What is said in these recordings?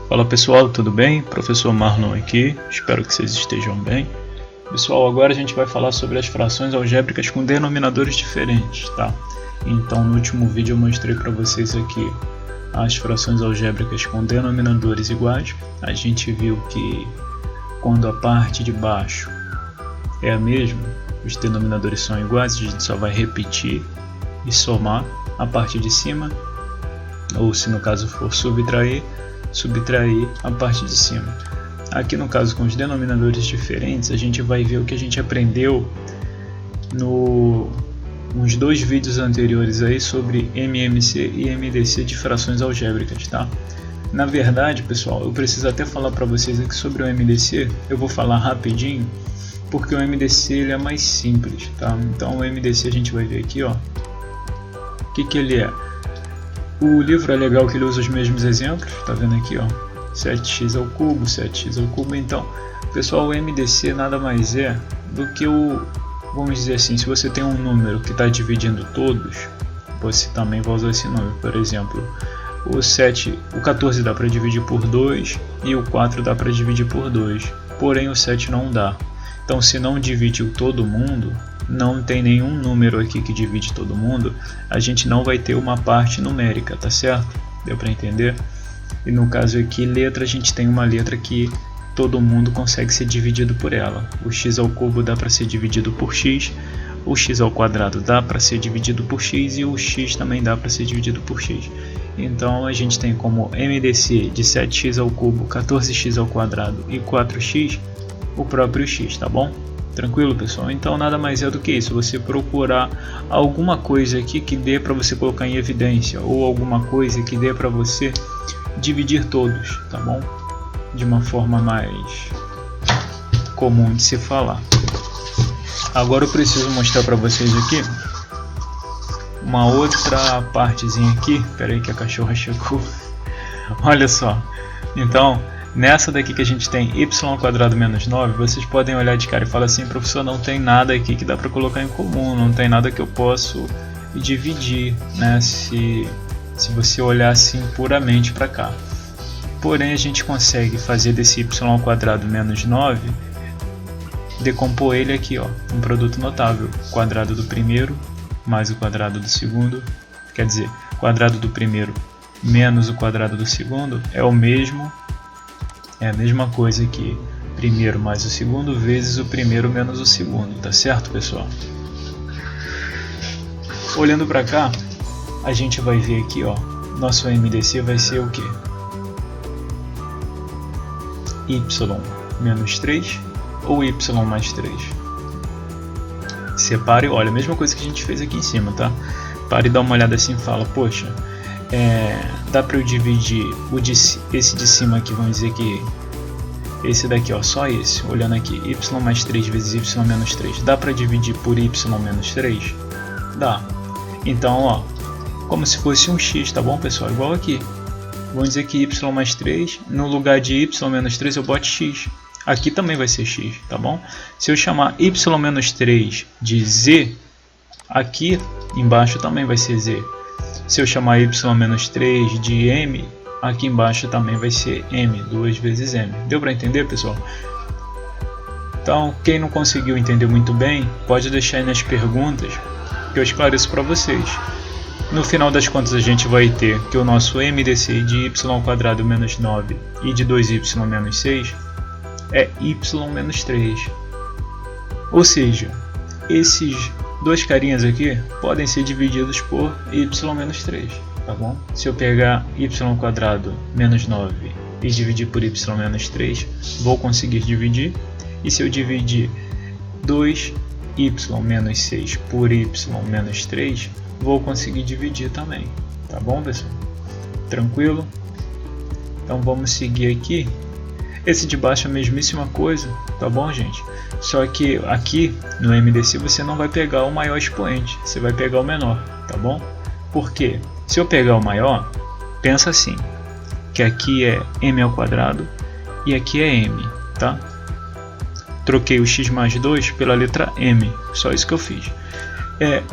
Fala pessoal, tudo bem? Professor Marlon aqui, espero que vocês estejam bem. Pessoal, agora a gente vai falar sobre as frações algébricas com denominadores diferentes, tá? Então no último vídeo eu mostrei para vocês aqui as frações algébricas com denominadores iguais. A gente viu que quando a parte de baixo é a mesma, os denominadores são iguais, a gente só vai repetir e somar a parte de cima, ou se no caso for subtrair a parte de cima. Aqui no caso com os denominadores diferentes, a gente vai ver o que a gente aprendeu nos dois vídeos anteriores aí sobre MMC e MDC de frações algébricas, tá? Na verdade, pessoal, eu preciso até falar para vocês aqui sobre o MDC. Eu vou falar rapidinho, porque o MDC ele é mais simples, tá? Então o MDC a gente vai ver aqui, ó. O que ele é? O livro é legal que ele usa os mesmos exemplos, tá vendo aqui, ó, 7x ao cubo, 7x ao cubo. Então, pessoal, o MDC nada mais é do que vamos dizer assim, se você tem um número que está dividindo todos, você também vai usar esse número. Por exemplo, o 14 dá para dividir por 2 e o 4 dá para dividir por 2, porém o 7 não dá. Então, se não dividiu todo mundo, não tem nenhum número aqui que divide todo mundo, a gente não vai ter uma parte numérica, tá certo? Deu para entender? E no caso aqui, letra, a gente tem uma letra que todo mundo consegue ser dividido por ela. O x ao cubo dá para ser dividido por x, o x ao quadrado dá para ser dividido por x e o x também dá para ser dividido por x. Então a gente tem como MDC de 7x ao cubo, 14x ao quadrado e 4x o próprio x, tá bom? Tranquilo, pessoal? Então nada mais é do que isso, você procurar alguma coisa aqui que dê para você colocar em evidência, ou alguma coisa que dê para você dividir todos, tá bom? De uma forma mais comum de se falar. Agora eu preciso mostrar para vocês aqui uma outra partezinha aqui. Espera aí que a cachorra chegou. Olha só, então nessa daqui que a gente tem y² menos 9, vocês podem olhar de cara e falar assim: professor, não tem nada aqui que dá para colocar em comum, não tem nada que eu posso dividir, né? Se você olhar assim puramente para cá. Porém a gente consegue fazer desse y² menos 9, decompor ele aqui, ó, um produto notável, quadrado do primeiro mais o quadrado do segundo, quer dizer, quadrado do primeiro menos o quadrado do segundo é a mesma coisa que primeiro mais o segundo vezes o primeiro menos o segundo, tá certo, pessoal? Olhando para cá, a gente vai ver aqui, ó, nosso MDC vai ser o que? Y menos 3 ou Y mais 3? Separe, olha, a mesma coisa que a gente fez aqui em cima, tá? Pare e dá uma olhada assim e fala: poxa, dá para eu dividir esse de cima aqui, vamos dizer que esse daqui, ó, só esse, olhando aqui, y mais 3 vezes y menos 3, dá para dividir por y menos 3? Dá. Então, ó, como se fosse um x, tá bom, pessoal? Igual aqui. Vamos dizer que y mais 3, no lugar de y menos 3 eu boto x. Aqui também vai ser x, tá bom? Se eu chamar y menos 3 de z, aqui embaixo também vai ser z. Se eu chamar y menos 3 de m, aqui embaixo também vai ser m, 2 vezes m. Deu para entender, pessoal? Então, quem não conseguiu entender muito bem, pode deixar aí nas perguntas que eu esclareço para vocês. No final das contas, a gente vai ter que o nosso MDC de y² menos 9 e de 2y menos 6 é y menos 3. Ou seja, esses dois carinhas aqui podem ser divididos por y menos 3, tá bom? Se eu pegar y² menos 9 e dividir por y menos 3, vou conseguir dividir. E se eu dividir 2y menos 6 por y menos 3, vou conseguir dividir também, tá bom, pessoal? Tranquilo? Então vamos seguir aqui. Esse de baixo é a mesmíssima coisa, tá bom, gente? Só que aqui no MDC você não vai pegar o maior expoente, você vai pegar o menor, tá bom? Por quê? Se eu pegar o maior, pensa assim, que aqui é m² e aqui é m, tá? Troquei o x mais 2 pela letra m, só isso que eu fiz.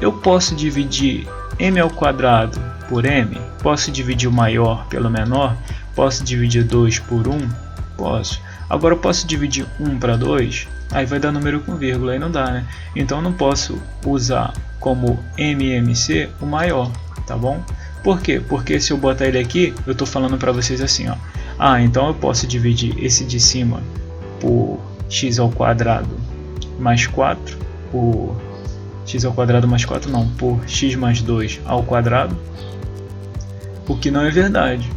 Eu posso dividir m² por m, posso dividir o maior pelo menor, Posso dividir 2 por 1? Posso. Agora eu posso dividir 1 para 2? Aí vai dar número com vírgula, aí não dá, né? Então eu não posso usar como MMC o maior, tá bom? Por quê? Porque se eu botar ele aqui, eu estou falando para vocês assim, ó. Ah, então eu posso dividir esse de cima por x ao quadrado mais 4, por x ao quadrado mais 4 não, por x mais 2 ao quadrado, o que não é verdade,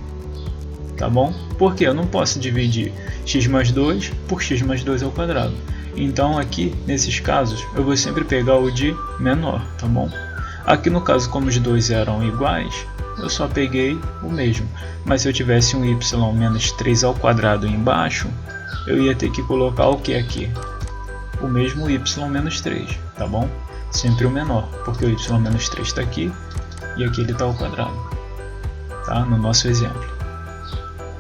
tá bom? Porque eu não posso dividir x mais 2 por x mais 2 ao quadrado. Então aqui, nesses casos, eu vou sempre pegar o de menor, tá bom? Aqui no caso, como os dois eram iguais, eu só peguei o mesmo. Mas se eu tivesse um y menos 3 ao quadrado embaixo, eu ia ter que colocar o que aqui? O mesmo y menos 3, tá bom? Sempre o menor, porque o y menos 3 está aqui e aqui ele está ao quadrado, tá? No nosso exemplo.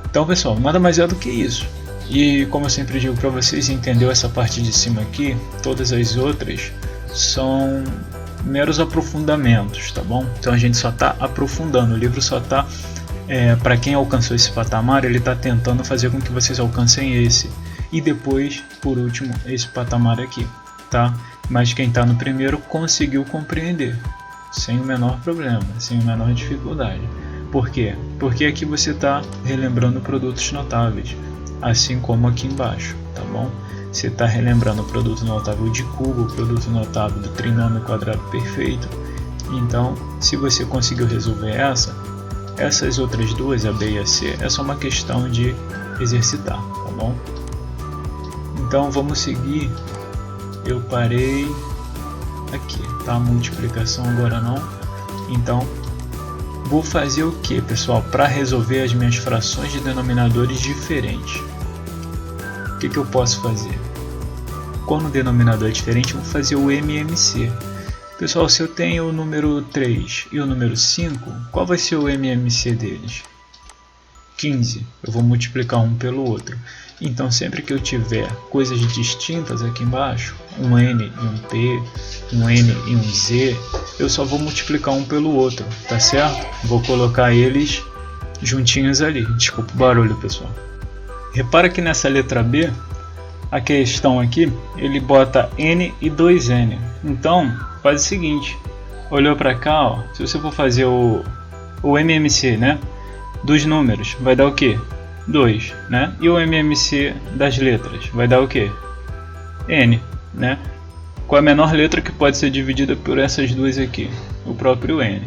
Então, pessoal, nada mais é do que isso. E como eu sempre digo para vocês, entendeu essa parte de cima aqui? Todas as outras são meros aprofundamentos, tá bom? Então a gente só está aprofundando, o livro só está, para quem alcançou esse patamar, ele está tentando fazer com que vocês alcancem esse. E depois, por último, esse patamar aqui, tá? Mas quem está no primeiro conseguiu compreender, sem o menor problema, sem a menor dificuldade. Por quê? Porque aqui você está relembrando produtos notáveis, assim como aqui embaixo, tá bom? Você está relembrando o produto notável de cubo, o produto notável do trinômio quadrado perfeito. Então, se você conseguiu resolver essas outras duas, a B e a C, é só uma questão de exercitar, tá bom? Então, vamos seguir. Eu parei aqui, tá? Multiplicação agora não. Então, vou fazer o que, pessoal, para resolver as minhas frações de denominadores diferentes? O que eu posso fazer? Quando o denominador é diferente, eu vou fazer o MMC. Pessoal, se eu tenho o número 3 e o número 5, qual vai ser o MMC deles? 15. Eu vou multiplicar um pelo outro. Então, sempre que eu tiver coisas distintas aqui embaixo, um N e um P, um N e um Z, eu só vou multiplicar um pelo outro, tá certo? Vou colocar eles juntinhos ali. Desculpa o barulho, pessoal. Repara que nessa letra B, a questão aqui, ele bota N e 2N. Então, faz o seguinte, olhou para cá, ó, se você for fazer o MMC, né, dos números, vai dar o quê? 2, né? E o MMC das letras, vai dar o quê? N, né? Qual é a menor letra que pode ser dividida por essas duas aqui? O próprio N.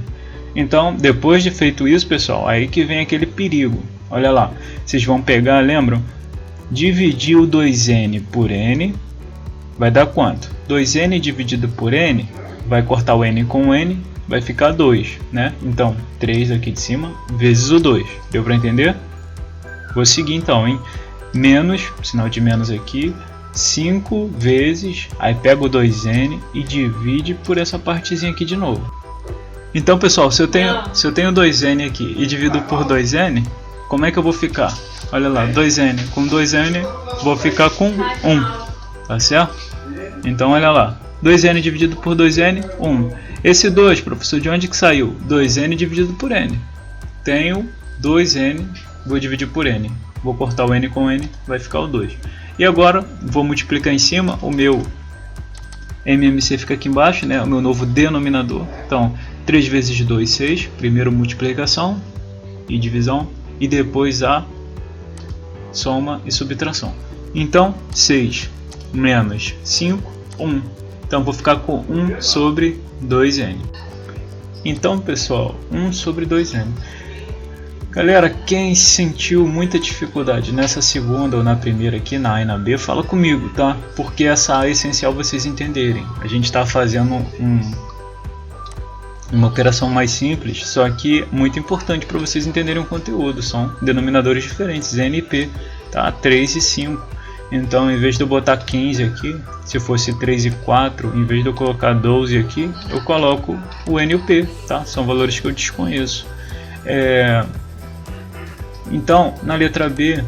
Então, depois de feito isso, pessoal, aí que vem aquele perigo. Olha lá, vocês vão pegar, lembram? Dividir o 2N por N vai dar quanto? 2N dividido por N vai cortar o N com o N, vai ficar 2, né? Então, 3 aqui de cima vezes o 2. Deu para entender? Vou seguir então, hein? Menos, sinal de menos aqui, 5 vezes, aí pega o 2N e divide por essa partezinha aqui de novo. Então, pessoal, se eu tenho 2N aqui e divido por 2N, como é que eu vou ficar? Olha lá, 2N. Com 2N, vou ficar com 1. Tá certo? Então, olha lá. 2N dividido por 2N, 1. Esse 2, professor, de onde que saiu? 2N dividido por N. Tenho 2N, vou dividir por N. Vou cortar o N com N, vai ficar o 2. E agora, vou multiplicar em cima, o meu MMC fica aqui embaixo, né? O meu novo denominador. Então, 3 vezes 2, 6. Primeiro multiplicação e divisão. E depois a soma e subtração. Então, 6 menos 5, 1. Então, vou ficar com 1 sobre 2N. Então, pessoal, 1 sobre 2N. Galera, quem sentiu muita dificuldade nessa segunda ou na primeira aqui, na A e na B, fala comigo, tá? Porque essa A é essencial vocês entenderem. A gente está fazendo uma operação mais simples, só que muito importante para vocês entenderem o conteúdo. São denominadores diferentes, N e P, tá? 3 e 5. Então, em vez de eu botar 15 aqui, se fosse 3 e 4, em vez de eu colocar 12 aqui, eu coloco o N e o P, tá? São valores que eu desconheço. Então, na letra B,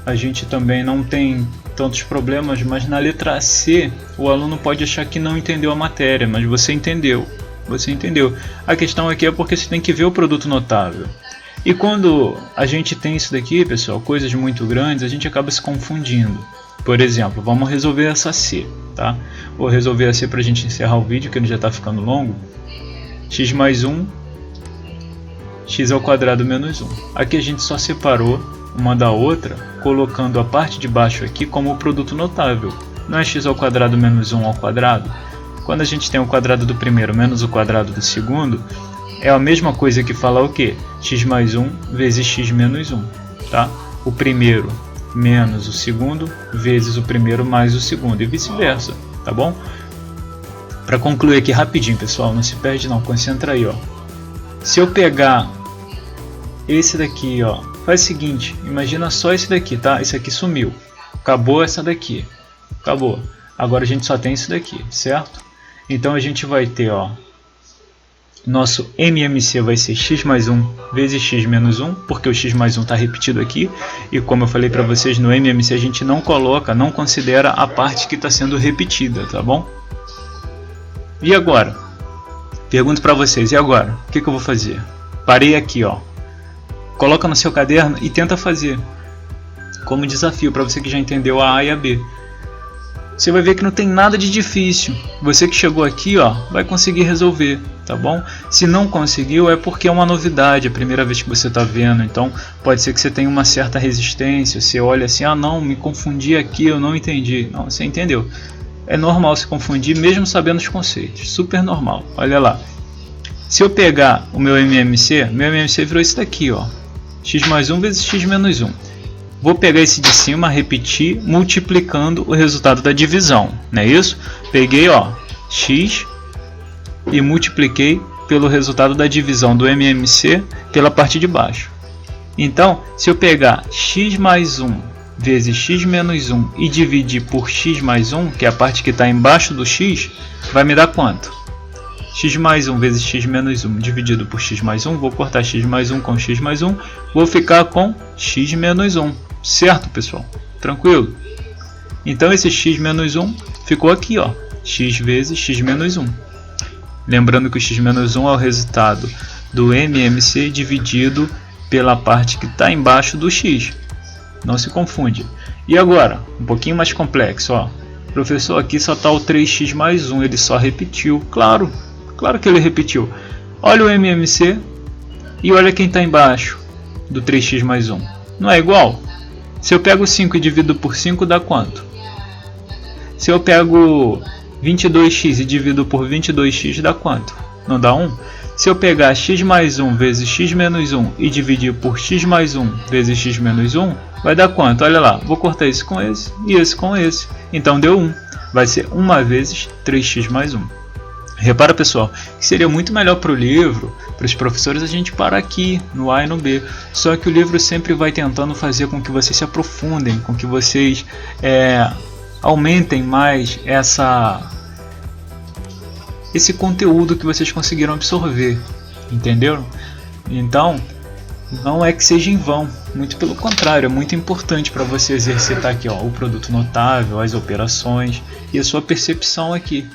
a gente também não tem tantos problemas, mas na letra C, o aluno pode achar que não entendeu a matéria, mas você entendeu. Você entendeu. A questão aqui é porque você tem que ver o produto notável. E quando a gente tem isso daqui, pessoal, coisas muito grandes, a gente acaba se confundindo. Por exemplo, vamos resolver essa C, tá? Vou resolver a C para a gente encerrar o vídeo, que ele já está ficando longo. X mais 1, x ao quadrado menos 1. Aqui a gente só separou uma da outra, colocando a parte de baixo aqui como o produto notável. Não é x ao quadrado menos 1 ao quadrado? Quando a gente tem o quadrado do primeiro menos o quadrado do segundo, é a mesma coisa que falar o quê? X mais 1 vezes x menos 1, tá? O primeiro menos o segundo vezes o primeiro mais o segundo e vice-versa, tá bom? Para concluir aqui rapidinho, pessoal, não se perde não, concentra aí, ó. Se eu pegar esse daqui, ó, faz o seguinte, imagina só esse daqui, tá? Esse aqui sumiu, acabou essa daqui, acabou. Agora a gente só tem isso daqui, certo? Então a gente vai ter, ó, nosso MMC vai ser x mais 1 vezes x menos 1, porque o x mais 1 está repetido aqui, e como eu falei para vocês, no MMC a gente não coloca, não considera a parte que está sendo repetida, tá bom? E agora? Pergunto para vocês, e agora? O que eu vou fazer? Parei aqui, ó. Coloca no seu caderno e tenta fazer como desafio, para você que já entendeu a e a B. Você vai ver que não tem nada de difícil. Você que chegou aqui, ó, vai conseguir resolver, tá bom? Se não conseguiu é porque é uma novidade, é a primeira vez que você está vendo. Então pode ser que você tenha uma certa resistência. Você olha assim, ah não, me confundi aqui, eu não entendi. Não, você entendeu. É normal se confundir mesmo sabendo os conceitos. Super normal. Olha lá. Se eu pegar o meu MMC virou isso daqui, ó. X mais 1 vezes x menos 1. Vou pegar esse de cima, repetir, multiplicando o resultado da divisão, não é isso? Peguei, ó, x e multipliquei pelo resultado da divisão do MMC pela parte de baixo. Então, se eu pegar x mais 1 vezes x menos 1 e dividir por x mais 1, que é a parte que está embaixo do x, vai me dar quanto? X mais 1 vezes x menos 1 dividido por x mais 1, vou cortar x mais 1 com x mais 1, vou ficar com x menos 1. Certo, pessoal? Tranquilo? Então esse x menos 1 ficou aqui, ó, x vezes x menos 1. Lembrando que o x menos 1 é o resultado do MMC dividido pela parte que está embaixo do x. Não se confunde. E agora, um pouquinho mais complexo, ó. Professor, aqui só está o 3x mais 1, ele só repetiu. Claro, claro que ele repetiu. Olha o MMC e olha quem está embaixo do 3x mais 1. Não é igual? Se eu pego 5 e divido por 5, dá quanto? Se eu pego 22x e divido por 22x, dá quanto? Não dá 1? Se eu pegar x mais 1 vezes x menos 1 e dividir por x mais 1 vezes x menos 1, vai dar quanto? Olha lá, vou cortar esse com esse e esse com esse. Então deu 1. Vai ser 1 vezes 3x mais 1. Repara, pessoal, que seria muito melhor para o livro, para os professores, a gente parar aqui no A e no B. Só que o livro sempre vai tentando fazer com que vocês se aprofundem, com que vocês aumentem mais esse conteúdo que vocês conseguiram absorver, entenderam? Então, não é que seja em vão, muito pelo contrário, é muito importante para você exercitar aqui, ó, o produto notável, as operações e a sua percepção aqui.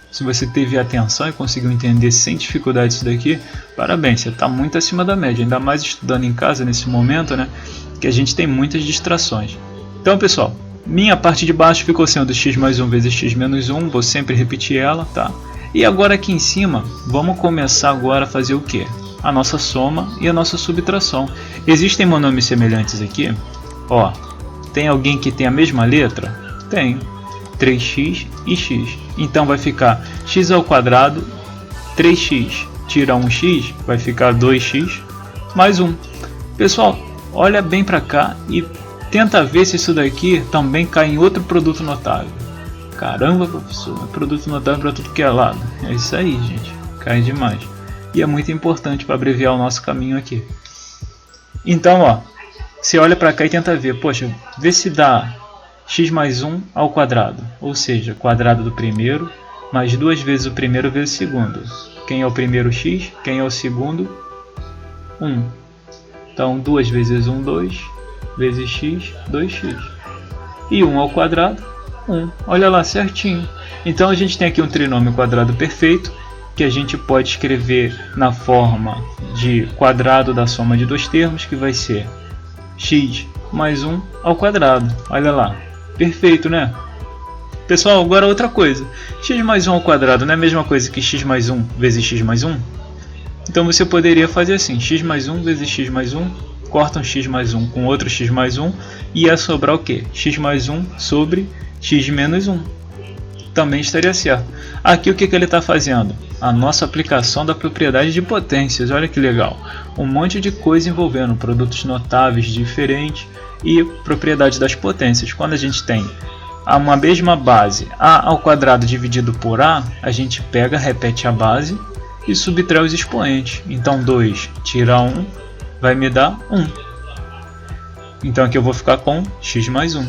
Se você teve atenção e conseguiu entender sem dificuldade isso daqui, parabéns, você está muito acima da média, ainda mais estudando em casa nesse momento, né, que a gente tem muitas distrações. Então, pessoal, minha parte de baixo ficou sendo x mais 1 vezes x menos 1, vou sempre repetir ela, tá? E agora aqui em cima, vamos começar agora a fazer o que? A nossa soma e a nossa subtração. Existem monomes semelhantes aqui? Ó, tem alguém que tem a mesma letra? Tem. 3x e x. Então vai ficar x ao quadrado, 3x tira 1x, vai ficar 2x mais 1. Pessoal, olha bem para cá e tenta ver se isso daqui também cai em outro produto notável. Caramba, professor, é produto notável para tudo que é lado. É isso aí, gente, cai demais. E é muito importante para abreviar o nosso caminho aqui. Então, ó, você olha para cá e tenta ver, poxa, vê se dá x mais 1 ao quadrado, ou seja, quadrado do primeiro, mais 2 vezes o primeiro vezes o segundo. Quem é o primeiro x, quem é o segundo 1. Então 2 vezes 1, 2, vezes x, 2x. E 1 ao quadrado, 1. Olha lá, certinho. Então a gente tem aqui um trinômio quadrado perfeito, que a gente pode escrever na forma de quadrado da soma de dois termos, que vai ser x mais 1 ao quadrado. Olha lá, perfeito, né? Pessoal, agora outra coisa, x mais 1 ao quadrado não é a mesma coisa que x mais 1 vezes x mais 1? Então você poderia fazer assim, x mais 1 vezes x mais 1, corta um x mais 1 com outro x mais 1, e ia sobrar o quê? X mais 1 sobre x menos 1. Também estaria certo. Aqui o que ele está fazendo? A nossa aplicação da propriedade de potências. Olha que legal. Um monte de coisa envolvendo produtos notáveis diferentes e propriedade das potências. Quando a gente tem uma mesma base, a ao quadrado dividido por a gente pega, repete a base e subtrai os expoentes. Então 2 tira 1 vai me dar 1. Então aqui eu vou ficar com x mais 1.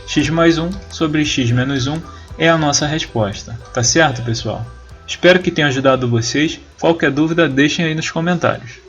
X mais 1 sobre x menos 1 é a nossa resposta. Tá certo, pessoal? Espero que tenha ajudado vocês. Qualquer dúvida, deixem aí nos comentários.